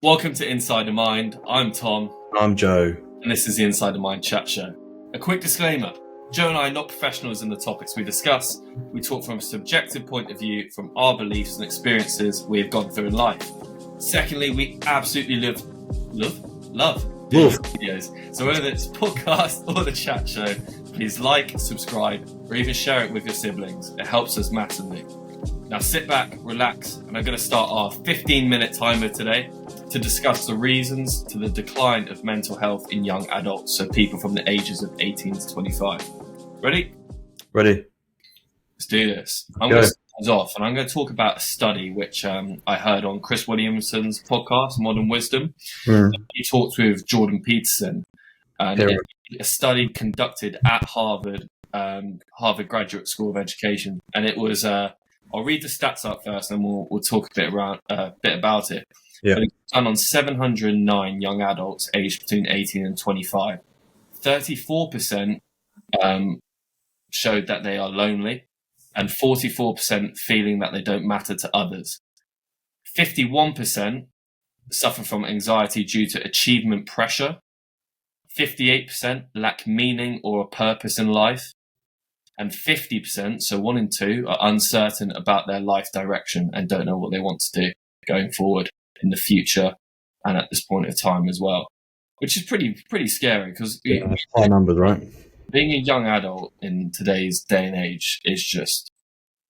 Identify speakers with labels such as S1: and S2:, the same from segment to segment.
S1: Welcome to Inside the Mind. I'm Tom.
S2: I'm Joe.
S1: And this is the Inside the Mind chat show. A quick disclaimer. Joe and I are not professionals in the topics we discuss. We talk from a subjective point of view from our beliefs and experiences we have gone through in life. Secondly, we absolutely love videos. So whether it's podcast or the chat show, please like, subscribe, or even share it with your siblings. It helps us massively. Now sit back, relax, and I'm going to start our 15-minute timer today to discuss the reasons to the decline of mental health in young adults, so people from the ages of 18 to 25. Ready?
S2: Ready.
S1: Let's do this. I'm going to start us off, and I'm going to talk about a study which I heard on Chris Williamson's podcast, Modern Wisdom. He talked with Jordan Peterson, and a study conducted at Harvard Graduate School of Education, and it was. I'll read the stats up first, and we'll talk a bit about it.
S2: Yeah.
S1: But it was done on 709 young adults aged between 18 and 25. 34% showed that they are lonely, and 44% feeling that they don't matter to others. 51% suffer from anxiety due to achievement pressure. 58% lack meaning or a purpose in life. And 50%, so 1 in 2, are uncertain about their life direction and don't know what they want to do going forward in the future and at this point of time as well, which is pretty scary because
S2: high numbers, right?
S1: Being a young adult in today's day and age is just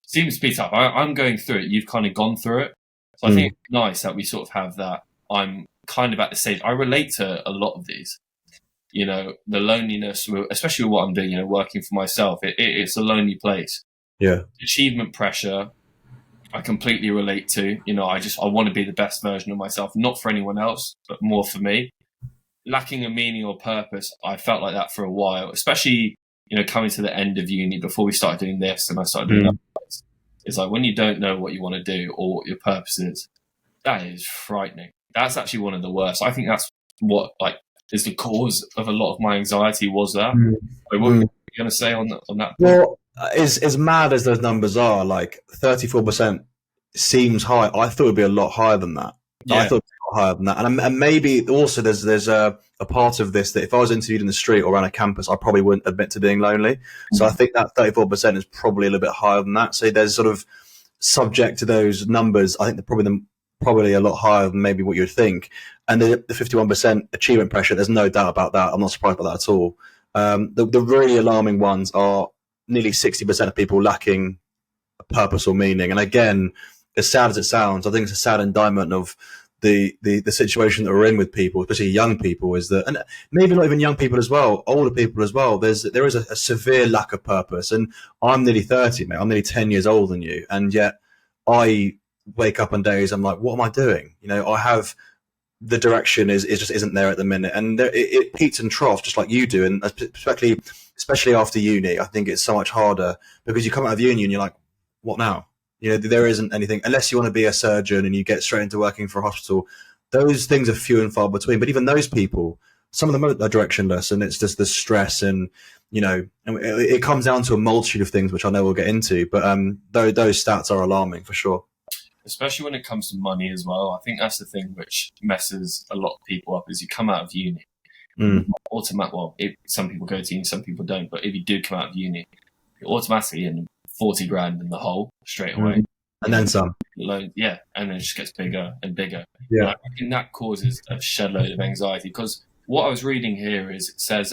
S1: seems to be tough. I'm going through it. You've kind of gone through it, so I think it's nice that we sort of have that. I'm kind of at the stage. I relate to a lot of these. You know, the loneliness, especially with what I'm doing, working for myself, it's a lonely place.
S2: Yeah.
S1: Achievement pressure, I completely relate to. I want to be the best version of myself, not for anyone else, but more for me. Lacking a meaning or purpose, I felt like that for a while, especially, coming to the end of uni before we started doing this and I started doing that. It's like when you don't know what you want to do or what your purpose is, that is frightening. That's actually one of the worst. I think that's what, is the cause of a lot of my anxiety was that. What were you going to say on that point?
S2: Well, as mad as those numbers are, 34% seems high. I thought it would be a lot higher than that.
S1: Yeah.
S2: I thought it would be a lot higher than that. And maybe also there's a part of this that if I was interviewed in the street or around a campus, I probably wouldn't admit to being lonely. So I think that 34% is probably a little bit higher than that. So there's sort of subject to those numbers. I think they're probably a lot higher than maybe what you'd think. And the 51% achievement pressure, there's no doubt about that. I'm not surprised by that at all. The really alarming ones are nearly 60% of people lacking a purpose or meaning. And again, as sad as it sounds, I think it's a sad indictment of the situation that we're in with people, especially young people, is that, and maybe not even young people as well, older people as well, there is a severe lack of purpose. And I'm nearly 30, mate. I'm nearly 10 years older than you. And yet I wake up on days, I'm like, what am I doing? I have the direction just isn't there at the minute, and it peaks and troughs just like you do, and especially after uni, I think it's so much harder because you come out of uni and you're like, what now? There isn't anything unless you want to be a surgeon and you get straight into working for a hospital. Those things are few and far between. But even those people, some of them are directionless, and it's just the stress and it comes down to a multitude of things which I know we'll get into. But those stats are alarming for sure.
S1: Especially when it comes to money as well. I think that's the thing which messes a lot of people up is you come out of uni. Some people go to uni, some people don't. But if you do come out of uni, you're automatically in 40 grand in the hole straight away.
S2: And then some.
S1: And then it just gets bigger and bigger.
S2: Yeah.
S1: And I think that causes a shed load of anxiety because what I was reading here is it says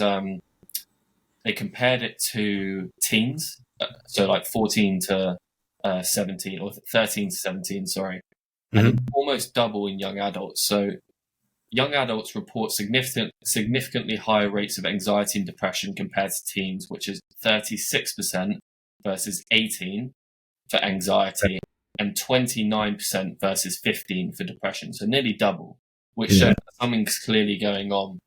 S1: they compared it to teens, so 14 to 17 or 13 to 17, sorry. And it's almost double in young adults. So young adults report significantly higher rates of anxiety and depression compared to teens, which is 36% versus 18 for anxiety and 29% versus 15 for depression. So nearly double, which shows that something's clearly going on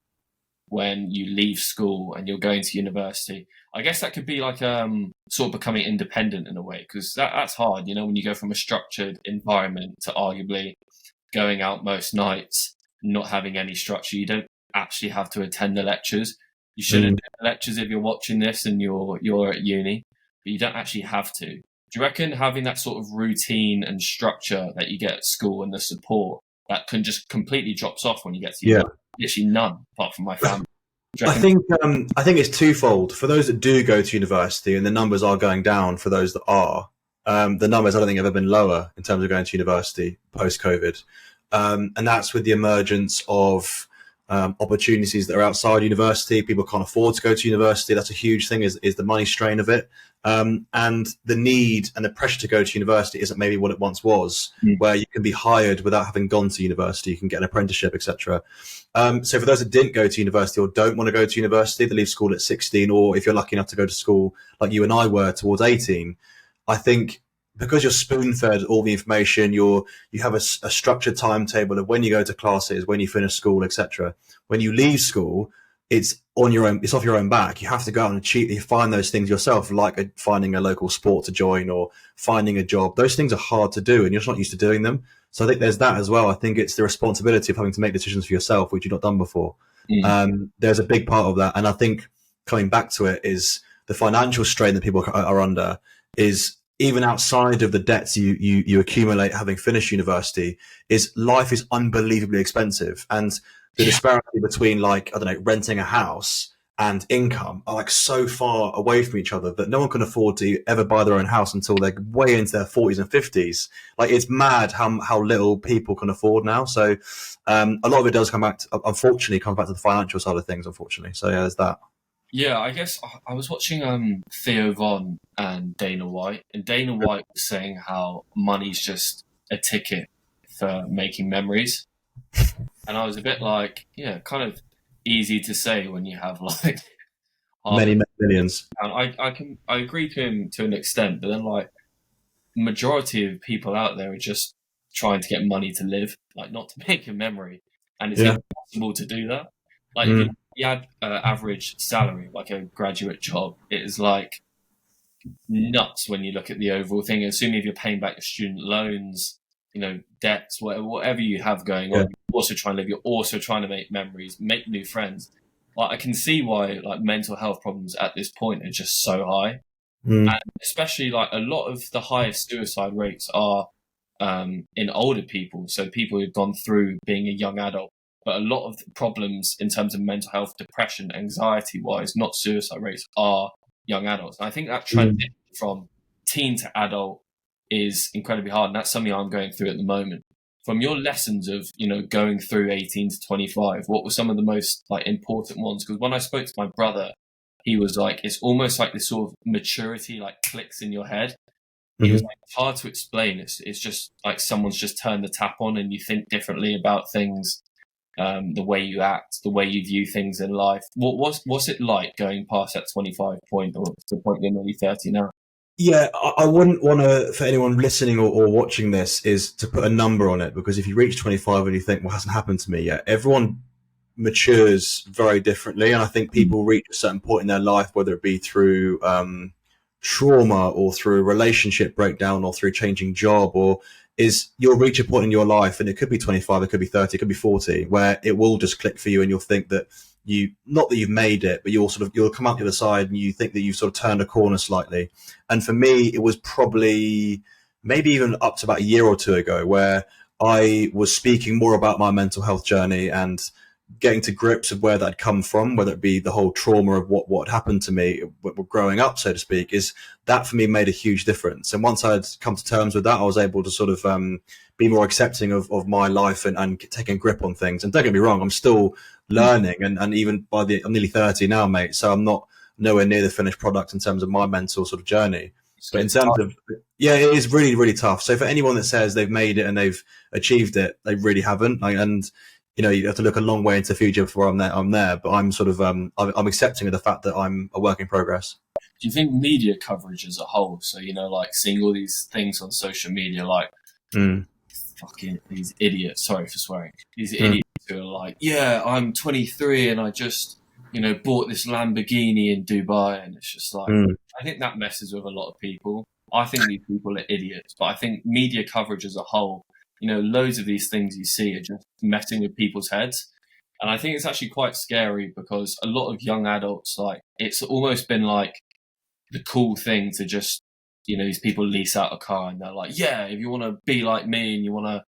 S1: when you leave school and you're going to university. I guess that could be like sort of becoming independent in a way, because that's hard, when you go from a structured environment to arguably going out most nights, not having any structure. You don't actually have to attend the lectures. You shouldn't do the lectures if you're watching this and you're at uni, but you don't actually have to. Do you reckon having that sort of routine and structure that you get at school and the support that can just completely drops off when you get to university? Literally none, apart from my family.
S2: I think it's twofold. For those that do go to university, and the numbers are going down for those that are, the numbers I don't think have ever been lower in terms of going to university post-COVID. And that's with the emergence of opportunities that are outside university. People can't afford to go to university. That's a huge thing, is the money strain of it. And the need and the pressure to go to university isn't maybe what it once was, where you can be hired without having gone to university. You can get an apprenticeship, etc. So for those that didn't go to university or don't want to go to university, they leave school at 16, or if you're lucky enough to go to school like you and I were towards 18, I think because you're spoon-fed all the information, you have a structured timetable of when you go to classes, when you finish school, etc. When you leave school, it's on your own. It's off your own back. You have to go out and you find those things yourself, like finding a local sport to join or finding a job. Those things are hard to do, and you're just not used to doing them. So I think there's that as well. I think it's the responsibility of having to make decisions for yourself, which you've not done before. There's a big part of that, and I think coming back to it is the financial strain that people are under is, even outside of the debts you accumulate having finished university, is life is unbelievably expensive. And the disparity between, like, I don't know, renting a house and income are like so far away from each other that no one can afford to ever buy their own house until they're way into their 40s and 50s. Like, it's mad how little people can afford now. So a lot of it does come back to the financial side of things, unfortunately. So yeah, there's that.
S1: Yeah, I guess I was watching Theo Von and Dana White, and Dana White was saying how money's just a ticket for making memories. And I was a bit like, yeah, kind of easy to say when you have like
S2: many millions.
S1: And I agree to him to an extent, but then like majority of people out there are just trying to get money to live, like not to make a memory, and it's impossible to do that. Like if you had average salary, like a graduate job, it is like nuts when you look at the overall thing. Assuming if you're paying back your student loans, debts, whatever you have going on, you're also trying to live. You're also trying to make memories, make new friends. Like I can see why like mental health problems at this point are just so high, and especially like a lot of the highest suicide rates are in older people, so people who've gone through being a young adult. But a lot of the problems in terms of mental health, depression, anxiety-wise, not suicide rates, are young adults. And I think that transition from teen to adult is incredibly hard. And that's something I'm going through at the moment. From your lessons of, going through 18 to 25, what were some of the most like important ones? Because when I spoke to my brother, he was like, it's almost like this sort of maturity like clicks in your head. He was like, it's hard to explain. It's just like someone's just turned the tap on and you think differently about things. The way you act, the way you view things in life. What's it like going past that 25 point or to the point you're nearly 30 now?
S2: Yeah, I wouldn't want to, for anyone listening or watching this, is to put a number on it, because if you reach 25 and you think, well, it hasn't happened to me yet, everyone matures very differently. And I think people reach a certain point in their life, whether it be through trauma or through a relationship breakdown or through changing job, you'll reach a point in your life, and it could be 25, it could be 30, it could be 40, where it will just click for you and you'll think that not that you've made it, but you'll come out the other side and you think that you've sort of turned a corner slightly. And for me, it was probably maybe even up to about a year or two ago where I was speaking more about my mental health journey and getting to grips of where that had come from, whether it be the whole trauma of what happened to me growing up, so to speak, is that for me made a huge difference. And once I'd come to terms with that, I was able to sort of be more accepting of my life and taking grip on things. And don't get me wrong, I'm still learning, and even I'm nearly 30 now, mate, so I'm not nowhere near the finished product in terms of my mental sort of journey. But in terms of, it is really, really tough. So for anyone that says they've made it and they've achieved it, they really haven't. You have to look a long way into the future before I'm there. But I'm sort of, I'm accepting of the fact that I'm a work in progress.
S1: Do you think media coverage as a whole, so, like seeing all these things on social media, like fucking these idiots, sorry for swearing, these idiots who are like, yeah, I'm 23 and I just, bought this Lamborghini in Dubai. And it's just like, I think that messes with a lot of people. I think these people are idiots, but I think media coverage as a whole, loads of these things you see are just messing with people's heads. And I think it's actually quite scary because a lot of young adults, like, it's almost been like the cool thing to just, these people lease out a car and they're like, yeah, if you want to be like me and you want to,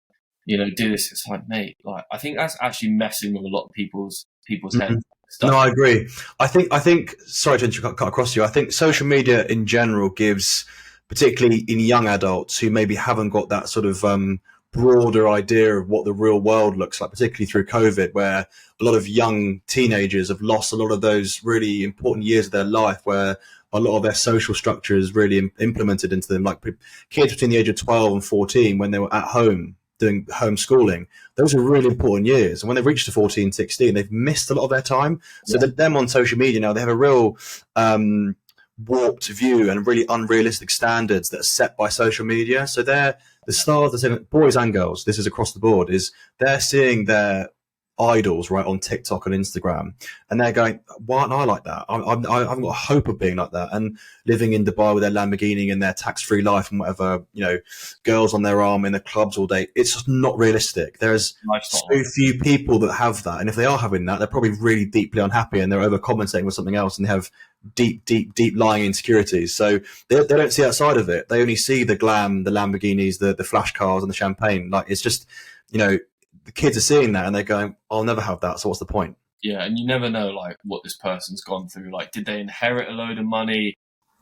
S1: do this. It's like, mate, like, I think that's actually messing with a lot of people's
S2: Mhm.
S1: heads.
S2: No, I agree. I think. Sorry to cut across you. I think social media in general gives, particularly in young adults who maybe haven't got that sort of broader idea of what the real world looks like, particularly through COVID, where a lot of young teenagers have lost a lot of those really important years of their life, where a lot of their social structure is really implemented into them. Like kids between the age of 12 and 14, when they were at home doing homeschooling, those are really important years. And when they've reached the 14, 16, they've missed a lot of their time. So that them on social media now, they have a real warped view and really unrealistic standards that are set by social media. So they're the stars, boys and girls, this is across the board, is they're seeing their idols right on TikTok and Instagram, and they're going, why aren't I like that? I haven't got a hope of being like that. And living in Dubai with their Lamborghini and their tax-free life and whatever, girls on their arm in the clubs all day. It's just not realistic. There's so few people that have that, and if they are having that, they're probably really deeply unhappy and they're overcompensating with something else, and they have deep lying insecurities. So they don't see outside of it. They only see the glam, the Lamborghinis, the flash cars and the champagne. Like, it's just, the kids are seeing that and they're going, I'll never have that, so what's the point?
S1: Yeah, and you never know, like, what this person's gone through. Like, did they inherit a load of money?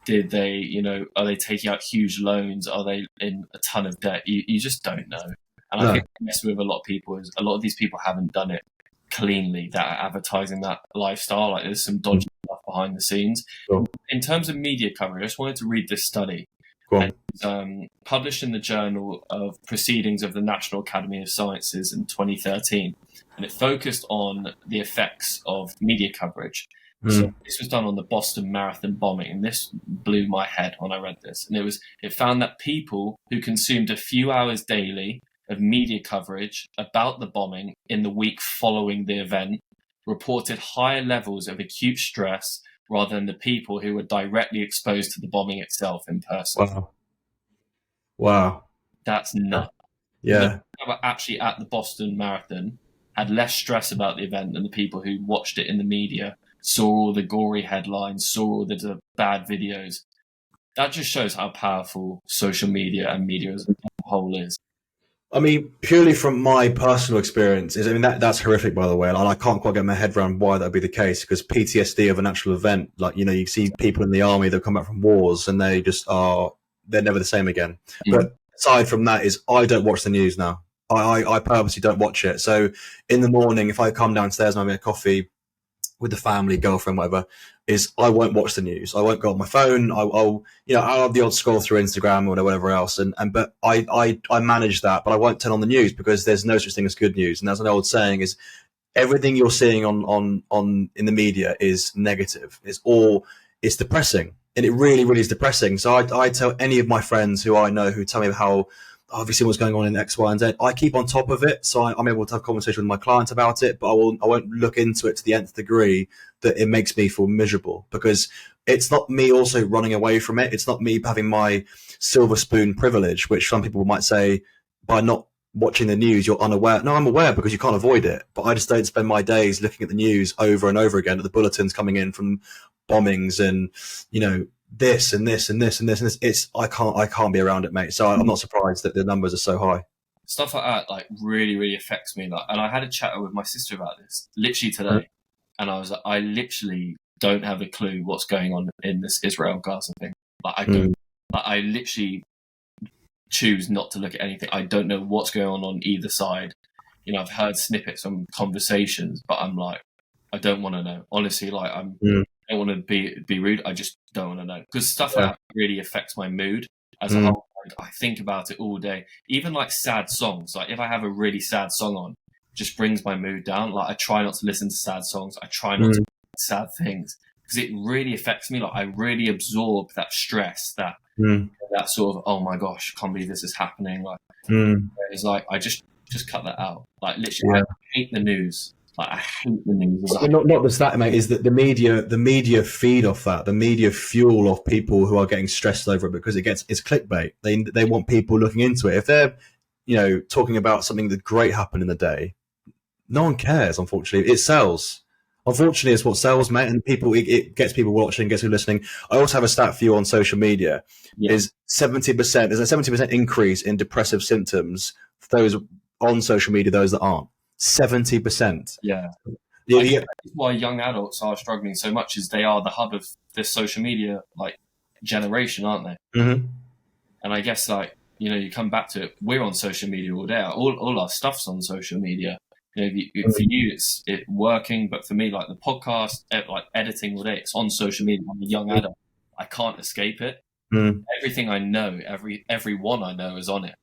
S1: Did they, are they taking out huge loans? Are they in a ton of debt? You just don't know. And I think the mess with a lot of people is a lot of these people haven't done it cleanly, that are advertising that lifestyle. Like, there's some dodgy stuff behind the scenes.
S2: Sure.
S1: In terms of media coverage, I just wanted to read this study. Published in the Journal of Proceedings of the National Academy of Sciences in 2013, and it focused on the effects of media coverage. So this was done on the Boston Marathon bombing, and this blew my head when I read this. And it found that people who consumed a few hours daily of media coverage about the bombing in the week following the event reported higher levels of acute stress rather than the people who were directly exposed to the bombing itself in person.
S2: Wow.
S1: That's nuts.
S2: Yeah.
S1: The people who were actually at the Boston Marathon had less stress about the event than the people who watched it in the media, saw all the gory headlines, saw all the bad videos. That just shows how powerful social media and media as a whole is.
S2: I mean, purely from my personal experiences, that's horrific, by the way, and I can't quite get my head around why that would be the case, because PTSD of an actual event, like, you see people in the army that come back from wars and they just they're never the same again. But aside from that, is I don't watch the news now. I purposely don't watch it. So in the morning, if I come downstairs and I make a coffee with the family, girlfriend, whatever, is I won't watch the news. I won't go on my phone. I'll have the odd scroll through Instagram or whatever else. But I manage that, but I won't turn on the news because there's no such thing as good news. And as an old saying is, everything you're seeing on in the media is negative. It's depressing. And it really, really is depressing. So I tell any of my friends who I know who tell me how obviously what's going on in X, Y, and Z, I keep on top of it. So I'm able to have a conversation with my clients about it, but I won't look into it to the nth degree that it makes me feel miserable, because it's not me also running away from it. It's not me having my silver spoon privilege, which some people might say by not watching the news, you're unaware. No, I'm aware because you can't avoid it. But I just don't spend my days looking at the news over and over again, at the bulletins coming in from bombings and, this and this and this and this and this. I can't be around it, mate. So I'm not surprised that the numbers are so high.
S1: Stuff like that, like, really, really affects me. Like, and I had a chat with my sister about this literally today, and I was like, I literally don't have a clue what's going on in this Israel-Gaza thing. Like, I don't. I literally choose not to look at anything. I don't know what's going on either side. I've heard snippets from conversations, but I'm like, I don't want to know. Honestly, like, I don't want to be rude. I just don't want to know, because stuff like that really affects my mood as a whole. Like, I think about it all day. Even like sad songs. Like, if I have a really sad song on, it just brings my mood down. Like, I try not to listen to sad songs. I try not to sad things, because it really affects me. Like, I really absorb that stress, that sort of, oh my gosh, I can't believe this is happening. Like, it's like, I just cut that out. Like, literally, I hate the news. Like, I hate the news.
S2: Not just that, mate, is that the media feed off that. The media fuel off people who are getting stressed over it, because it's clickbait. They want people looking into it. If they're, talking about something that great happened in the day, no one cares, unfortunately. It sells. Unfortunately, it's what sells, mate, and it gets people watching, gets people listening. I also have a stat for you on social media. Is 70%. There's a 70% increase in depressive symptoms for those on social media, those that aren't. 70%.
S1: Yeah.
S2: Yeah,
S1: I
S2: yeah.
S1: think that's why young adults are struggling so much, is they are the hub of this social media like generation, aren't they?
S2: Mm-hmm.
S1: And I guess like, you know, you come back to it, we're on social media all day. All our stuff's on social media. You know, for you, it's working, but for me, like the podcast, like editing all day, it's on social media. I'm a young adult. I can't escape it.
S2: Mm.
S1: Everything I know, everyone I know is on it.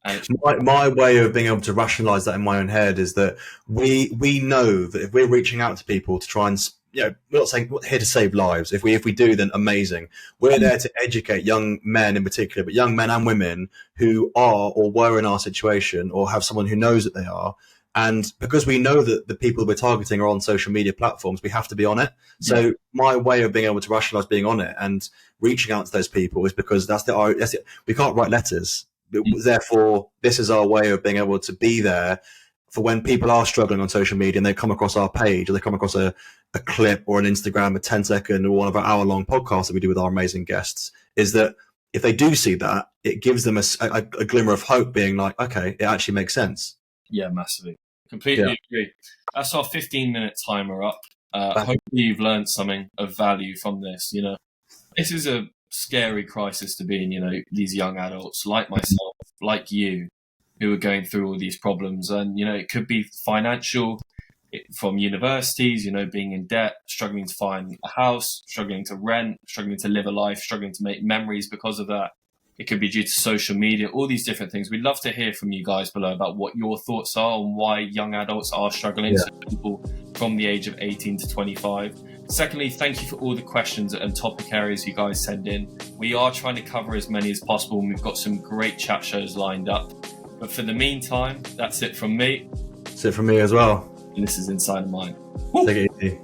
S1: And it's,
S2: My way of being able to rationalize that in my own head is that we know that if we're reaching out to people to try and, you know, we're not saying we're here to save lives. If we do, then amazing. We're there to educate young men in particular, but young men and women who are or were in our situation or have someone who knows that they are. And because we know that the people that we're targeting are on social media platforms, we have to be on it. So my way of being able to rationalize being on it and reaching out to those people is because we can't write letters. Therefore, this is our way of being able to be there for when people are struggling on social media and they come across our page or they come across a clip or an Instagram, a 10-second or one of our hour-long podcasts that we do with our amazing guests, is that if they do see that, it gives them a glimmer of hope, being like, okay, it actually makes sense.
S1: Yeah, massively. Completely agree. That's our 15-minute timer up. Hopefully you've learned something of value from this. You know, this is a scary crisis to be in, you know, these young adults like myself, like you, who are going through all these problems. And, you know, it could be financial from universities, you know, being in debt, struggling to find a house, struggling to rent, struggling to live a life, struggling to make memories because of that. It could be due to social media, all these different things. We'd love to hear from you guys below about what your thoughts are on why young adults are struggling, so people from the age of 18 to 25. Secondly, thank you for all the questions and topic areas you guys send in. We are trying to cover as many as possible, and we've got some great chat shows lined up. But for the meantime, that's it from me.
S2: That's it from me as well.
S1: And this is Inside of Mind.
S2: Take it easy.